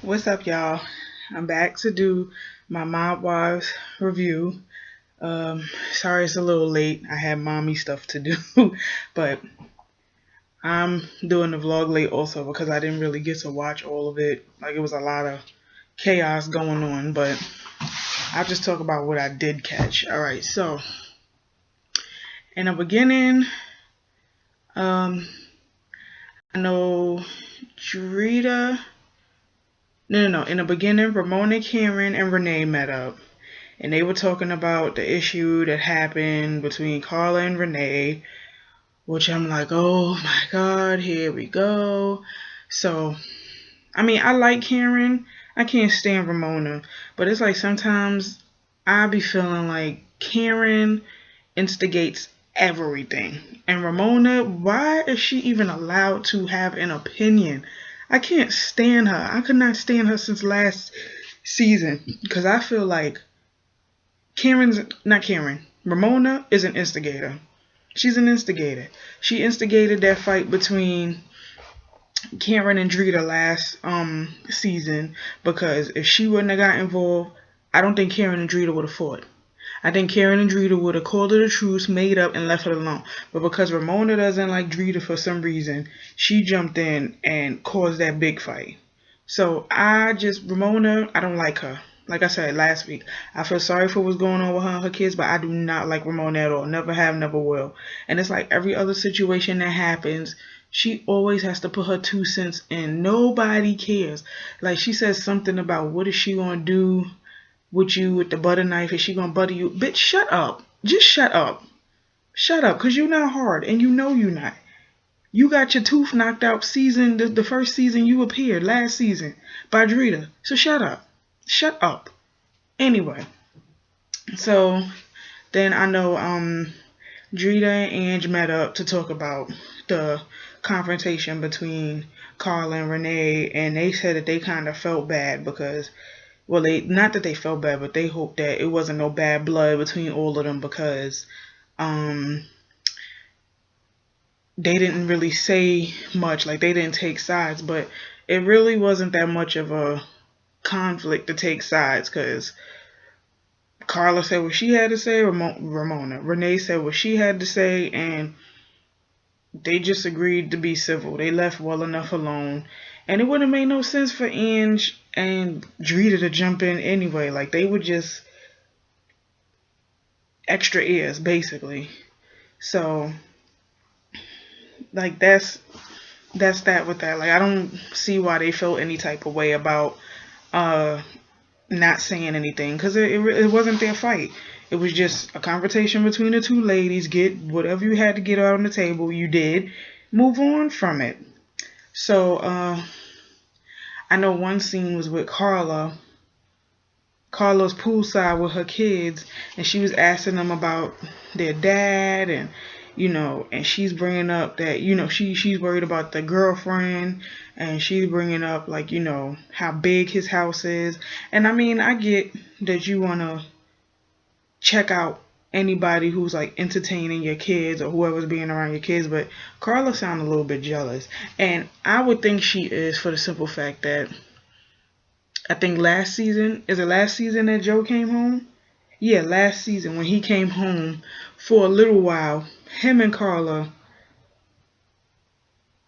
What's up, y'all? I'm back to do my Mob Wives review. Sorry it's a little late. I had mommy stuff to do, but I'm doing the vlog late also because I didn't really get to watch all of it. Like it was a lot of chaos going on, but I'll just talk about what I did catch. All right, so in the beginning, um, I know Drita. No. In the beginning, Ramona, Cameron, and Renee met up. And they were talking about the issue that happened between Carla and Renee, which I'm like, oh my God, here we go. So, I mean, I like Karen. I can't stand Ramona. But it's like sometimes I be feeling like Karen instigates everything. And Ramona, why is she even allowed to have an opinion? I can't stand her. I could not stand her since last season because I feel like Karen's not Karen. Ramona is an instigator. She's an instigator. She instigated that fight between Karen and Drita last season because if she wouldn't have got involved, I don't think Karen and Drita would have fought. I think Karen and Drita would have called it a truce, made up, and left it alone. But because Ramona doesn't like Drita for some reason, she jumped in and caused that big fight. So Ramona, I don't like her. Like I said last week, I feel sorry for what's going on with her and her kids, but I do not like Ramona at all. Never have, never will. And it's like every other situation that happens, she always has to put her 2 cents in. Nobody cares. Like she says something about what is she gonna do with you with the butter knife? Is she gonna butter you? Bitch, shut up. Just shut up. Shut up, cause you're not hard, and you know you're not. You got your tooth knocked out the first season you appeared, last season, by Drita. So shut up. Shut up. Anyway, so then I know Drita and Ange met up to talk about the confrontation between Carla and Renee, and they said that they kind of felt bad because, well, they not that they felt bad, but they hoped that it wasn't no bad blood between all of them because um they didn't really say much, like they didn't take sides, but it really wasn't that much of a conflict to take sides because Carla said what she had to say, Ramona. Renee said what she had to say, and they just agreed to be civil. They left well enough alone. And it wouldn't have made no sense for Ange and Drita to jump in anyway. Like, they were just extra ears, basically. So, like, that's that with that. Like, I don't see why they felt any type of way about uh not saying anything because it wasn't their fight. It was just a conversation between the two ladies. Get whatever you had to get out on the table, you did. Move on from it. So I know one scene was with Carla's poolside with her kids, and she was asking them about their dad, and and she's bringing up that she's worried about the girlfriend, and she's bringing up like how big his house is, and I mean I get that you wanna check out anybody who's like entertaining your kids or whoever's being around your kids, but Carla sounded a little bit jealous, and I would think she is for the simple fact that I think last season that Joe came home? Yeah, last season when he came home for a little while, him and Carla,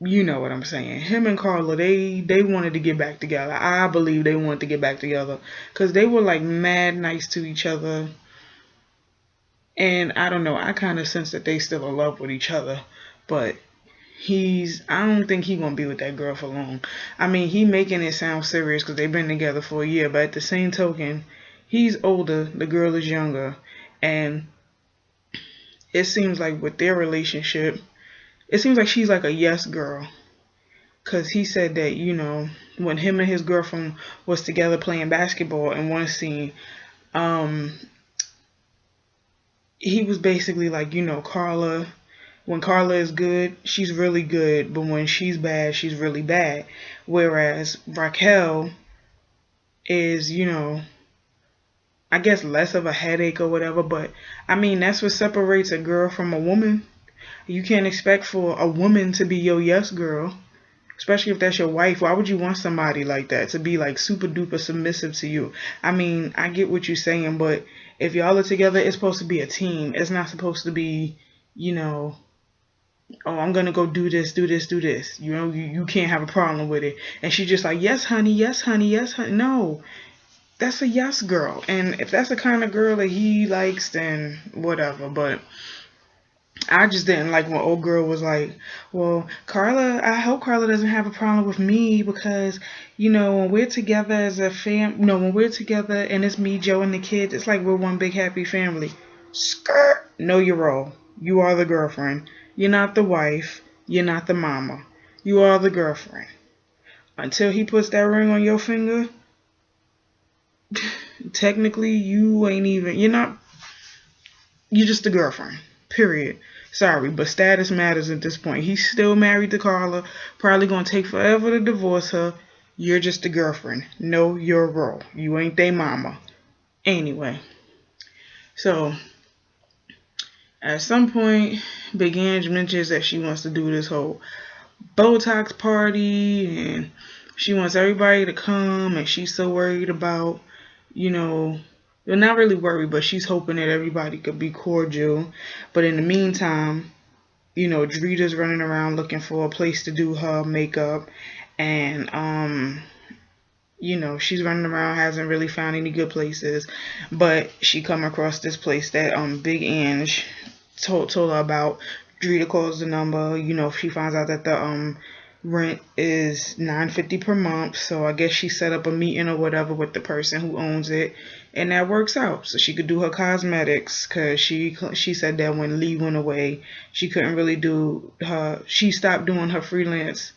you know what I'm saying. Him and Carla, they wanted to get back together. I believe they wanted to get back together because they were like mad nice to each other. And I don't know, I kind of sense that they still in love with each other, but I don't think he gonna be with that girl for long. I mean, he making it sound serious because they've been together for a year, but at the same token, he's older, the girl is younger, and it seems like with their relationship, it seems like she's like a yes girl. Cause he said that when him and his girlfriend was together playing basketball in one scene, um, he was basically like Carla. When Carla is good, she's really good, but when she's bad, she's really bad. Whereas Raquel is, I guess less of a headache or whatever, but I mean, that's what separates a girl from a woman. You can't expect for a woman to be your yes girl. Especially if that's your wife. Why would you want somebody like that to be like super duper submissive to you? I mean, I get what you're saying, but if y'all are together, it's supposed to be a team. It's not supposed to be, you know, oh, I'm gonna go do this, do this, do this. You know, you can't have a problem with it. And she's just like, yes, honey, yes, honey, yes, honey. No, that's a yes girl. And if that's the kind of girl that he likes, then whatever. But I just didn't like when old girl was like, well, Carla, I hope Carla doesn't have a problem with me because, when we're together as a when we're together and it's me, Joe, and the kids, it's like we're one big happy family. Skirt. Know your role. You are the girlfriend. You're not the wife. You're not the mama. You are the girlfriend. Until he puts that ring on your finger, technically you're just the girlfriend. Period. Sorry, but status matters at this point. He's still married to Carla. Probably gonna take forever to divorce her. You're just the girlfriend. Know your role. You ain't they mama. Anyway, so at some point, Big Ange mentions that she wants to do this whole Botox party and she wants everybody to come, and she's so worried about, well, not really worried, but she's hoping that everybody could be cordial. But in the meantime, Drita's running around looking for a place to do her makeup, and she's running around, hasn't really found any good places, but she come across this place that Big Ange told her about. Drita calls the number. She finds out that the rent is $9.50 per month. So I guess she set up a meeting or whatever with the person who owns it, and that works out. So she could do her cosmetics, because she said that when Lee went away, she couldn't really do her. She stopped doing her freelance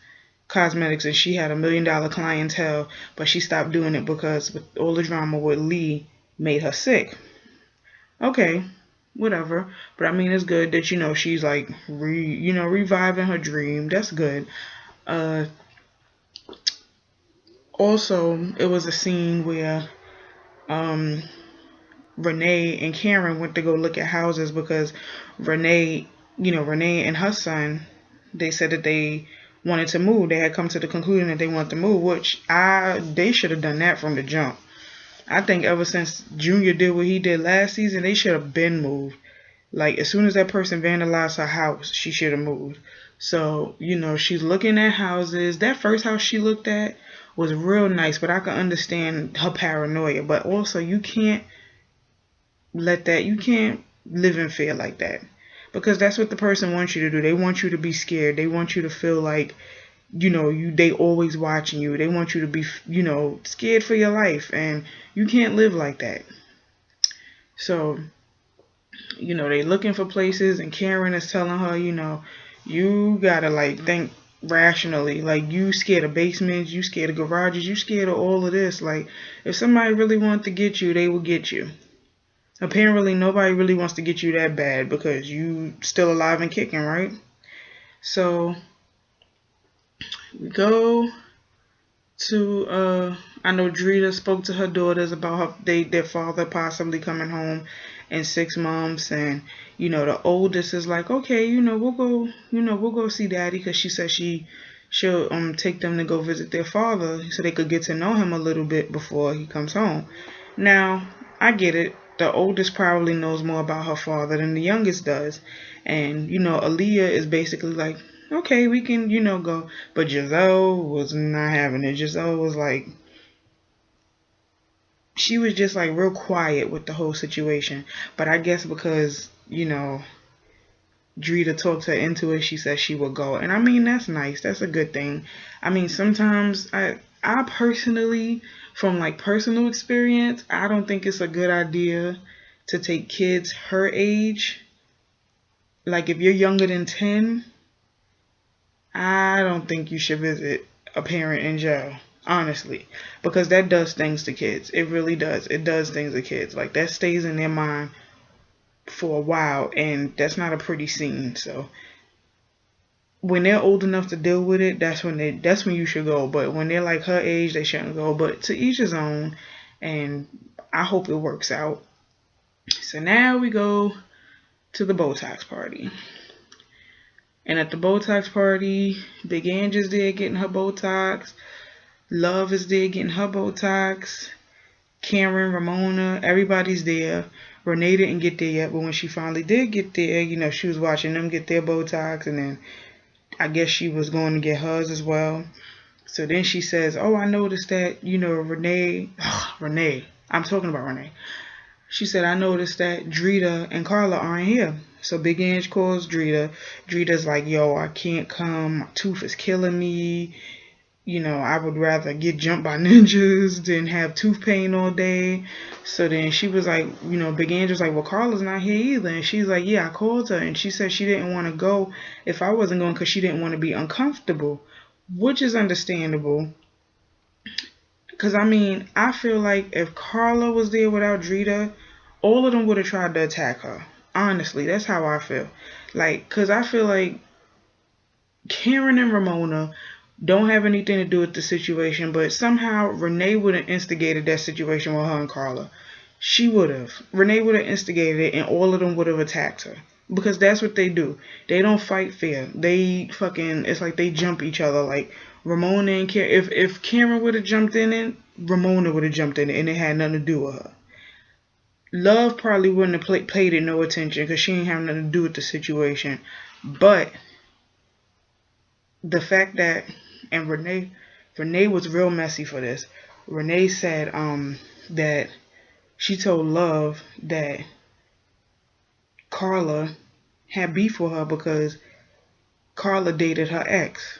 cosmetics, and she had $1 million clientele, but she stopped doing it because with all the drama with Lee made her sick. Okay, whatever. But I mean, it's good that she's like reviving her dream. That's good. Also, it was a scene where Renee and Karen went to go look at houses because Renee and her son, they said that they wanted to move. They had come to the conclusion that they wanted to move, which they should have done that from the jump. I think ever since Junior did what he did last season, they should have been moved. Like, as soon as that person vandalized her house, she should have moved. So, she's looking at houses. That first house she looked at was real nice, but I can understand her paranoia. But also, you can't live in fear like that. Because that's what the person wants you to do. They want you to be scared. They want you to feel like, they always watching you. They want you to be, scared for your life. And you can't live like that. So, they looking for places, and Karen is telling her, you gotta like think rationally. Like, you scared of basements, you scared of garages, you scared of all of this. Like, if somebody really wanted to get you, they will get you. Apparently nobody really wants to get you that bad because you still alive and kicking, right? So we go to I know Drita spoke to her daughters about their father possibly coming home in 6 months, and the oldest is like, okay, we'll go see daddy, because she said she'll take them to go visit their father so they could get to know him a little bit before he comes home. Now, I get it. The oldest probably knows more about her father than the youngest does. And, Aaliyah is basically like, okay, we can, go. But Giselle was not having it. Giselle was like, she was just like real quiet with the whole situation. But I guess because, Drita talked her into it, she said she would go. And I mean, that's nice. That's a good thing. I mean, sometimes I personally, from like personal experience, I don't think it's a good idea to take kids her age. Like, if you're younger than 10, I don't think you should visit a parent in jail, honestly, because that does things to kids. It really does. It does things to kids. Like, that stays in their mind for a while, and that's not a pretty scene. So when they're old enough to deal with it, that's when you should go. But when they're like her age, they shouldn't go. But to each his own, and I hope it works out. So now we go to the Botox party. And at the Botox party, Big Ange is there getting her Botox. Love is there getting her Botox. Karen, Ramona, everybody's there. Renee didn't get there yet, but when she finally did get there, you know, she was watching them get their Botox, and then I guess she was going to get hers as well. So then she says, oh, I noticed that, you know, Renee, I'm talking about Renee. She said, I noticed that Drita and Carla aren't here. So Big Ange calls Drita. Drita's like, yo, I can't come. My tooth is killing me. You know, I would rather get jumped by ninjas than have tooth pain all day. So then she was like, you know, Big Ange was like, well, Carla's not here either. And she's like, yeah, I called her. And she said she didn't want to go if I wasn't going because she didn't want to be uncomfortable, which is understandable. Because, I mean, I feel like if Carla was there without Drita, all of them would have tried to attack her. Honestly, that's how I feel. Like, because I feel like Karen and Ramona don't have anything to do with the situation, but somehow Renee would have instigated that situation with her and Carla. She would have. Renee would have instigated it, and all of them would have attacked her. Because that's what they do. They don't fight fair. They fucking, it's like they jump each other. Like Ramona and Karen. If Karen would have jumped in it, Ramona would have jumped in it, and it had nothing to do with her. Love probably wouldn't have paid it no attention because she didn't have nothing to do with the situation. But the fact that, and Renee was real messy for this. Renee said that she told Love that Carla had beef with her because Carla dated her ex.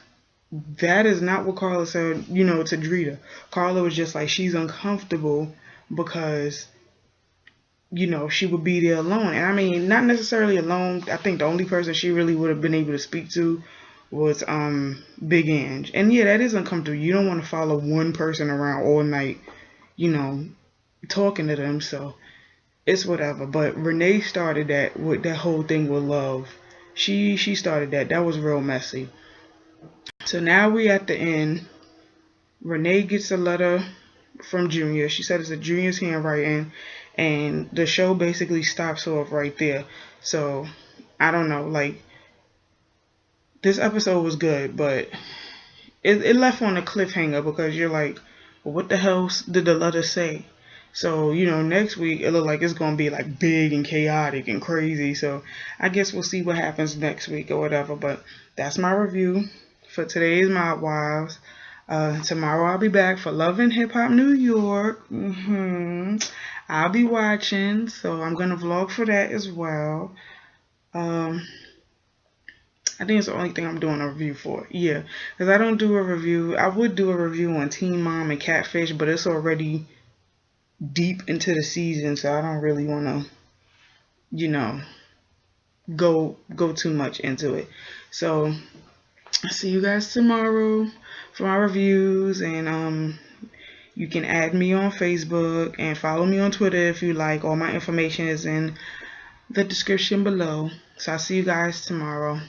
That is not what Carla said, you know, to Drita. Carla was just like, she's uncomfortable because, you know, she would be there alone. And I mean, not necessarily alone. I think the only person she really would have been able to speak to was Big Ange. And yeah, that is uncomfortable. You don't want to follow one person around all night, you know, talking to them. So it's whatever. But Renee started that with that whole thing with Love. She started that. That was real messy. So now we at the end. Renee gets a letter from Junior. She said it's a Junior's handwriting, and the show basically stops off right there. So I don't know, like, this episode was good, but it left on a cliffhanger because you're like, well, what the hell did the letter say? So, you know, next week it look like it's going to be like big and chaotic and crazy. So I guess we'll see what happens next week or whatever. But that's my review for today's Mob Wives. Tomorrow I'll be back for Love and Hip Hop New York. I'll be watching, so I'm going to vlog for that as well. I think it's the only thing I'm doing a review for. Yeah, because I don't do a review. I would do a review on Teen Mom and Catfish, but it's already deep into the season, so I don't really want to, you know, go too much into it. So I'll see you guys tomorrow for my reviews, and you can add me on Facebook and follow me on Twitter if you like. All my information is in the description below. So I'll see you guys tomorrow.